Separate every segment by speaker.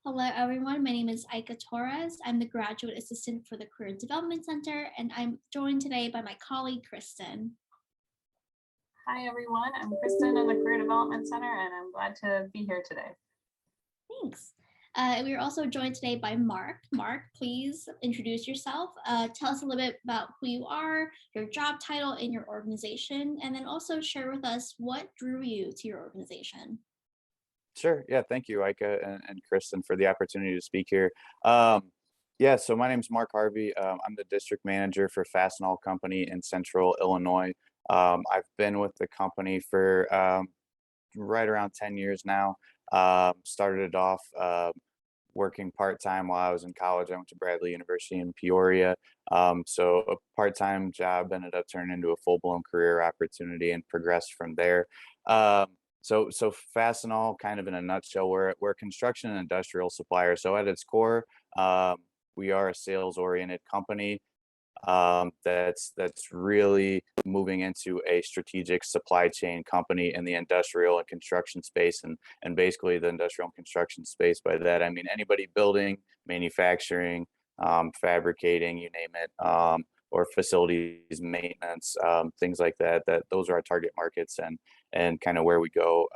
Speaker 1: Hello, everyone. My name is Aika Torres. I'm the graduate assistant for the Career Development Center, and I'm joined today by my colleague, Kristen.
Speaker 2: Hi, everyone. I'm Kristen in the Career Development Center, and I'm glad to be here today.
Speaker 1: Thanks. We are also joined today by Mark. Mark, please introduce yourself. Tell us a little bit about who you are, your job title in your organization, and then also share with us what drew you to your organization.
Speaker 3: Sure. Yeah. Thank you, Ika and Kristen, for the opportunity to speak here. Um, yeah. So my name is Mark Harvey. I'm the district manager for Fastenal Company in Central Illinois. I've been with the company for right around 10 years now. Started off working part time while I was in college. I went to Bradley University in Peoria. So a part time job ended up turning into a full blown career opportunity and progressed from there. Um, so Fastenal, kind of in a nutshell, we're a construction and industrial supplier. So at its core, um, we are a sales oriented company that's really moving into a strategic supply chain company in the industrial and construction space, and basically the industrial and construction space. By that I mean anybody building, manufacturing, fabricating, you name it, or facilities maintenance, things like that. That those are our target markets, and kind of where we go.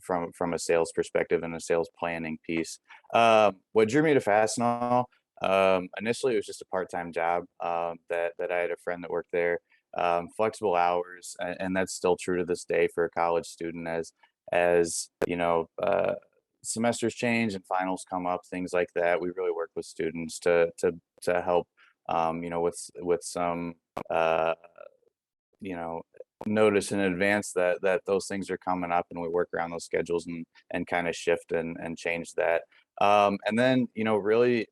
Speaker 3: From a sales perspective and a sales planning piece. What drew me to Fastenal? Initially, it was just a part-time job that I had a friend that worked there. Flexible hours, and that's still true to this day for a college student. As you know, semesters change and finals come up, things like that. We really work with students to help, with some uh, you know notice in advance that those things are coming up, and we work around those schedules and kind of shift and change that. And then really,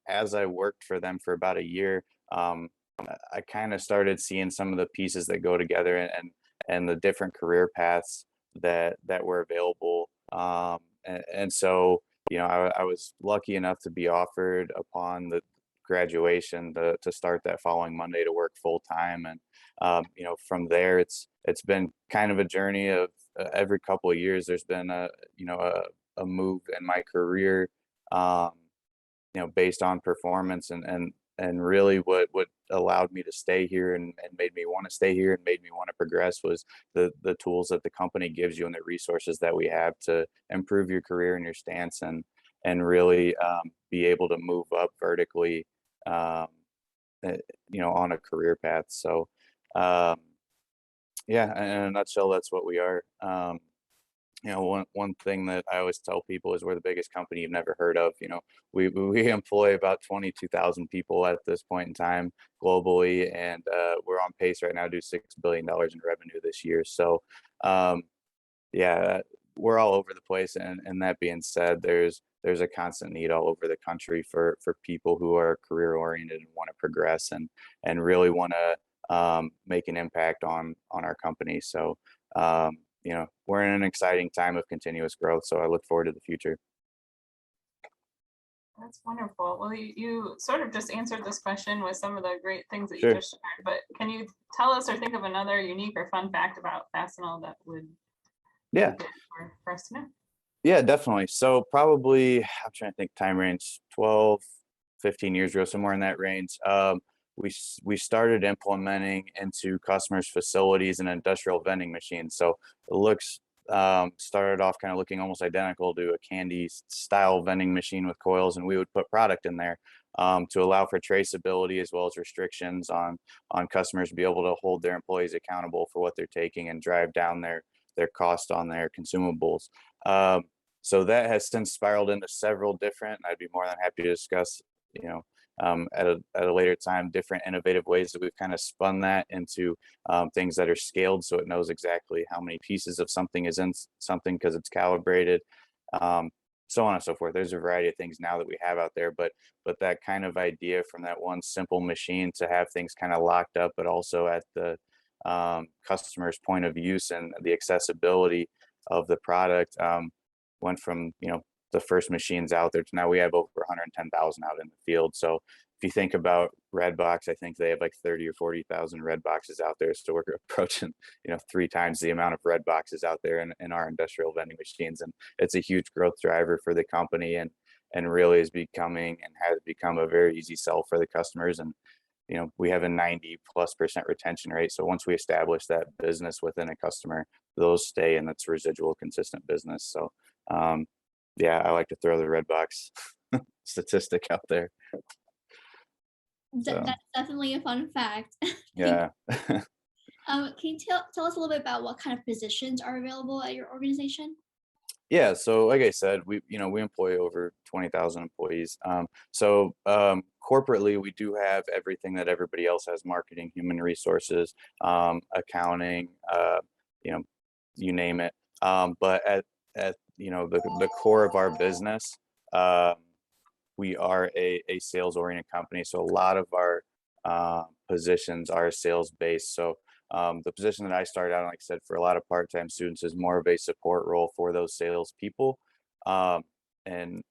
Speaker 3: as I worked for them for about a year, I kind of started seeing some of the pieces that go together, and the different career paths that were available. And so I was lucky enough to be offered upon the graduation to start that following Monday to work full time. And from there, it's been kind of a journey of every couple of years there's been a move in my career, um, based on performance, and really what allowed me to stay here, and made me want to stay here and made me want to progress, was the tools that the company gives you and the resources that we have to improve your career and your stance, and really be able to move up vertically, um, on a career path. So um, yeah, in a nutshell, that's what we are. One thing that I always tell people is we're the biggest company you've never heard of. We employ about 22,000 people at this point in time globally, and we're on pace right now to do $6 billion in revenue this year. So um, yeah, we're all over the place, and that being said, there's a constant need all over the country for people who are career oriented and want to progress, and really want to make an impact on our company. So we're in an exciting time of continuous growth. So I look forward to the future.
Speaker 2: That's wonderful. Well, you sort of just answered this question with some of the great things that you
Speaker 3: Sure.
Speaker 2: just shared, but can you tell us or think of another unique or fun fact about Fastenal that would be
Speaker 3: Yeah.
Speaker 2: good for us to know?
Speaker 3: Yeah, definitely. So probably, I'm trying to think, time range, 12, 15 years ago, somewhere in that range. We started implementing into customers' facilities an industrial vending machine. So it looks started off kind of looking almost identical to a candy style vending machine with coils, and we would put product in there to allow for traceability, as well as restrictions on customers to be able to hold their employees accountable for what they're taking and drive down their cost on their consumables. Um, so that has since spiraled into several different, and I'd be more than happy to discuss, you know, at a later time, different innovative ways that we've kind of spun that into things that are scaled, so it knows exactly how many pieces of something is in something because it's calibrated, um, so on and so forth. There's a variety of things now that we have out there, but that kind of idea from that one simple machine to have things kind of locked up, but also at the customer's point of use and the accessibility of the product, went from the first machines out there to now we have over 110,000 out in the field. So if you think about Redbox, I think they have like 30 or 40,000 red boxes out there. So we're approaching, 3 times the amount of red boxes out there in our industrial vending machines. And it's a huge growth driver for the company, and really is becoming and has become a very easy sell for the customers. And, we have a 90+% retention rate. So once we establish that business within a customer, those stay, and that's residual consistent business. So, yeah, I like to throw the red box statistic out there. So,
Speaker 1: That's definitely a fun fact. Thank
Speaker 3: yeah.
Speaker 1: Can you tell us a little bit about what kind of positions are available at your organization?
Speaker 3: Yeah, so like I said, we employ over 20,000 employees. Corporately, we do have everything that everybody else has: marketing, human resources, accounting, you know, you name it. But at the core of our business, um, we are a sales oriented company. So a lot of our positions are sales based. So the position that I started out, like I said, for a lot of part-time students, is more of a support role for those sales people. Um, and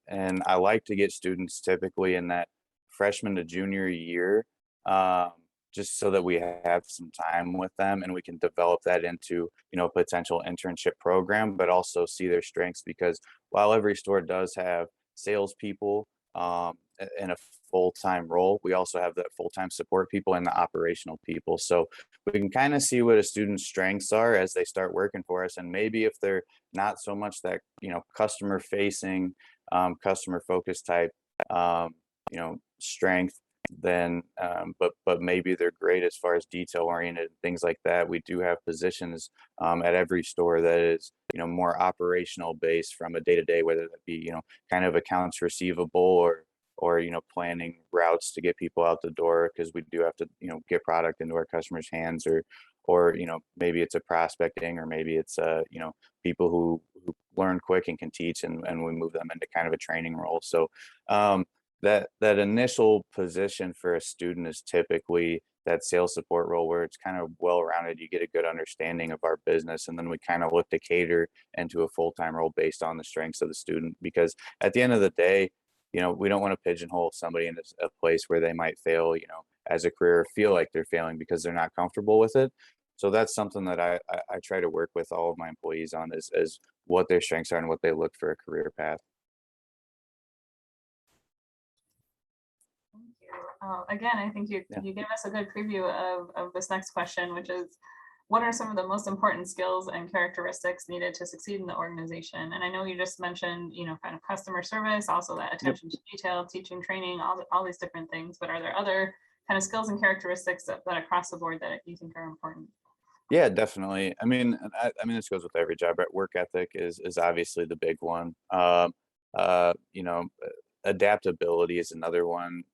Speaker 3: I like to get students typically in that freshman to junior year, um, just so that we have some time with them and we can develop that into, potential internship program, but also see their strengths. Because while every store does have salespeople in a full-time role, we also have that full-time support people and the operational people. So we can kind of see what a student's strengths are as they start working for us, and maybe if they're not so much that customer facing, customer focused type, strength, then but maybe they're great as far as detail oriented things like that. We do have positions at every store that is more operational based from a day to day, whether that be kind of accounts receivable, or planning routes to get people out the door, because we do have to get product into our customers hands, or maybe it's a prospecting, or maybe it's people who learn quick and can teach, and we move them into kind of a training role. So that initial position for a student is typically that sales support role, where it's kind of well rounded. You get a good understanding of our business, and then we kind of look to cater into a full-time role based on the strengths of the student. Because at the end of the day, we don't want to pigeonhole somebody in a place where they might fail, as a career, or feel like they're failing because they're not comfortable with it. So that's something that I try to work with all of my employees on, is what their strengths are and what they look for a career path.
Speaker 2: Thank you. Again, I think you
Speaker 3: Yeah.
Speaker 2: you gave us a good preview of this next question, which is, what are some of the most important skills and characteristics needed to succeed in the organization? And I know you just mentioned, kind of customer service, also that
Speaker 3: Yep.
Speaker 2: attention to detail, teaching, training, all these different things. But are there other kind of skills and characteristics that across the board that you think are important?
Speaker 3: Yeah, definitely. I mean, this goes with every job, right? Work ethic is obviously the big one. Uh, you know, Adaptability is another one.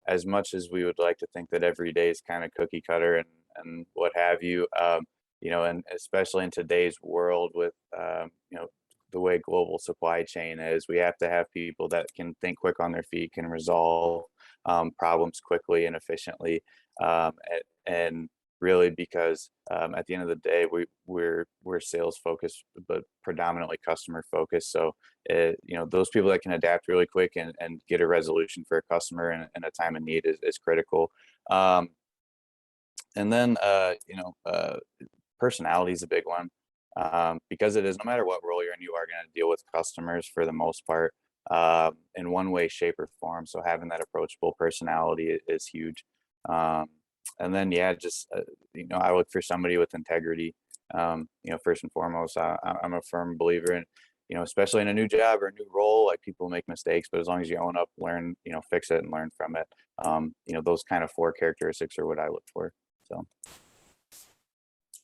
Speaker 3: As much as we would like to think that every day is kind of cookie cutter and what have you, and especially in today's world with the way global supply chain is, we have to have people that can think quick on their feet, can resolve problems quickly and efficiently, and really, because at the end of the day, we're sales focused, but predominantly customer focused. So those people that can adapt really quick and get a resolution for a customer in a time of need is critical. Um, and then personality is a big one, because it is, no matter what role you're in, you are going to deal with customers for the most part, in one way, shape, or form. So having that approachable personality is huge. Um, and then, yeah, just I look for somebody with integrity. First and foremost, I'm a firm believer in, especially in a new job or a new role, like, people make mistakes, but as long as you own up, learn, fix it and learn from it. Those kind of 4 characteristics are what I look for. So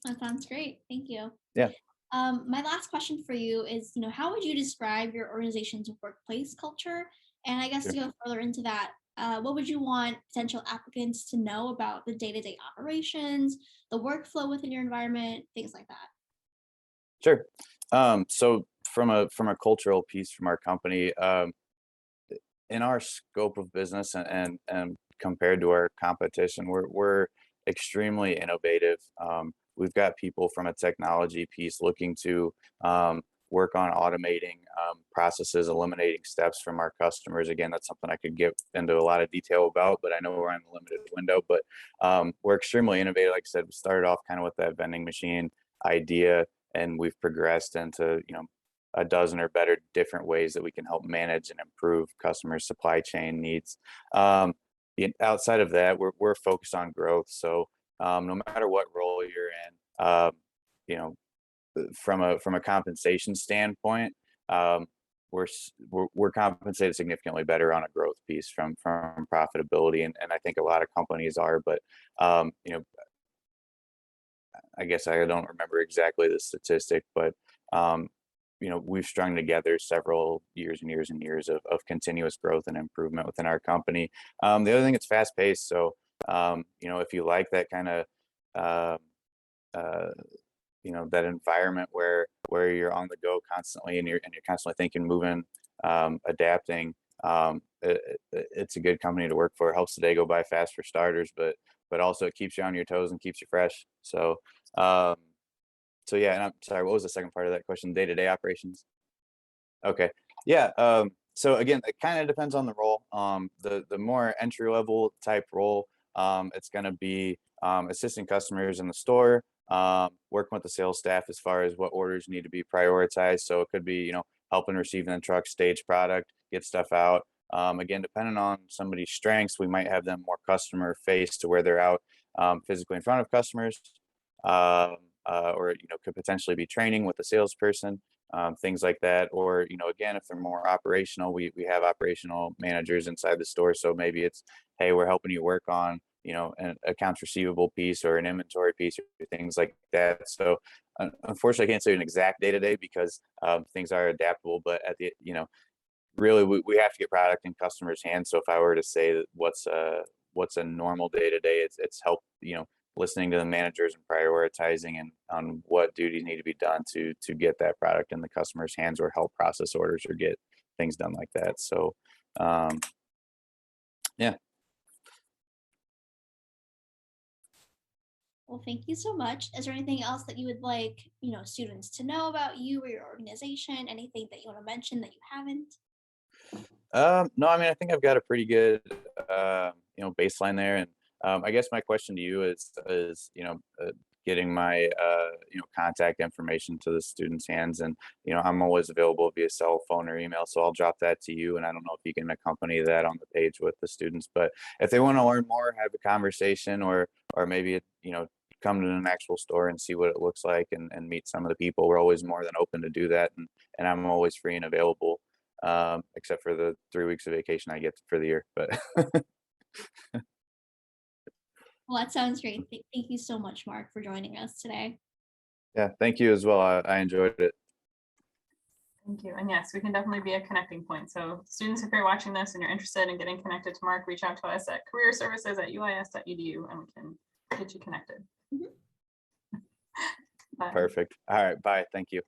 Speaker 1: That sounds great. Thank you.
Speaker 3: yeah.
Speaker 1: My last question for you is, how would you describe your organization's workplace culture? And I guess
Speaker 3: Sure.
Speaker 1: to go further into that, what would you want potential applicants to know about the day-to-day operations, the workflow within your environment, things like that?
Speaker 3: Sure. So from a cultural piece from our company, in our scope of business, and compared to our competition, we're extremely innovative. We've got people from a technology piece looking to work on automating processes, eliminating steps from our customers. Again, that's something I could get into a lot of detail about, but I know we're on a limited window. But we're extremely innovative. Like I said, we started off kind of with that vending machine idea, and we've progressed into, a dozen or better different ways that we can help manage and improve customers' supply chain needs. Outside of that, we're focused on growth. So no matter what role you're in, you know, from a compensation standpoint, um, we're compensated significantly better on a growth piece from profitability, and I think a lot of companies are. But um, you know, I guess I don't remember exactly the statistic, but um, we've strung together several years and years and years of continuous growth and improvement within our company. The other thing, it's fast paced. So, if you like that kind of, uh, uh, that environment where you're on the go constantly, and you're constantly thinking, moving, adapting, it's a good company to work for. It helps the day go by fast for starters, but also it keeps you on your toes and keeps you fresh. Um, so yeah, and I'm sorry, what was the second part of that question? Day-to-day operations? Okay. Yeah. So again, it kind of depends on the role. The more entry level type role, it's going to be assisting customers in the store, working with the sales staff as far as what orders need to be prioritized. So it could be, helping receiving the truck, stage product, get stuff out. Again, depending on somebody's strengths, we might have them more customer face to where they're out physically in front of customers, um, or could potentially be training with the salesperson, things like that. Or again, if they're more operational, we have operational managers inside the store. So maybe it's, hey, we're helping you work on an accounts receivable piece or an inventory piece or things like that. So unfortunately, I can't say an exact day to day because things are adaptable. But at the really, we have to get product in customers' hands. So if I were to say that what's a normal day to day, it's help listening to the managers and prioritizing and on what duties need to be done to get that product in the customer's hands, or help process orders or get things done like that. So um, yeah.
Speaker 1: Well, thank you so much. Is there anything else that you would like, students to know about you or your organization? Anything that you want to mention that you haven't?
Speaker 3: No, I mean, I think I've got a pretty good, baseline there. And I guess my question to you is getting my, contact information to the students' hands. And, I'm always available via cell phone or email. So I'll drop that to you. And I don't know if you can accompany that on the page with the students, but if they want to learn more, have a conversation, or maybe, come to an actual store and see what it looks like, and meet some of the people, we're always more than open to do that. And I'm always free and available, except for the 3 weeks of vacation I get for the year. But
Speaker 1: Well, that sounds great. Thank you so much, Mark, for joining us today.
Speaker 3: yeah, thank you as well. I enjoyed it.
Speaker 2: Thank you. And yes, we can definitely be a connecting point. So students, if you're watching this and you're interested in getting connected to Mark, reach out to us at careerservices@uis.edu and we can get you connected.
Speaker 1: Mhm.
Speaker 2: Bye.
Speaker 3: Perfect. All right. Bye. Thank you.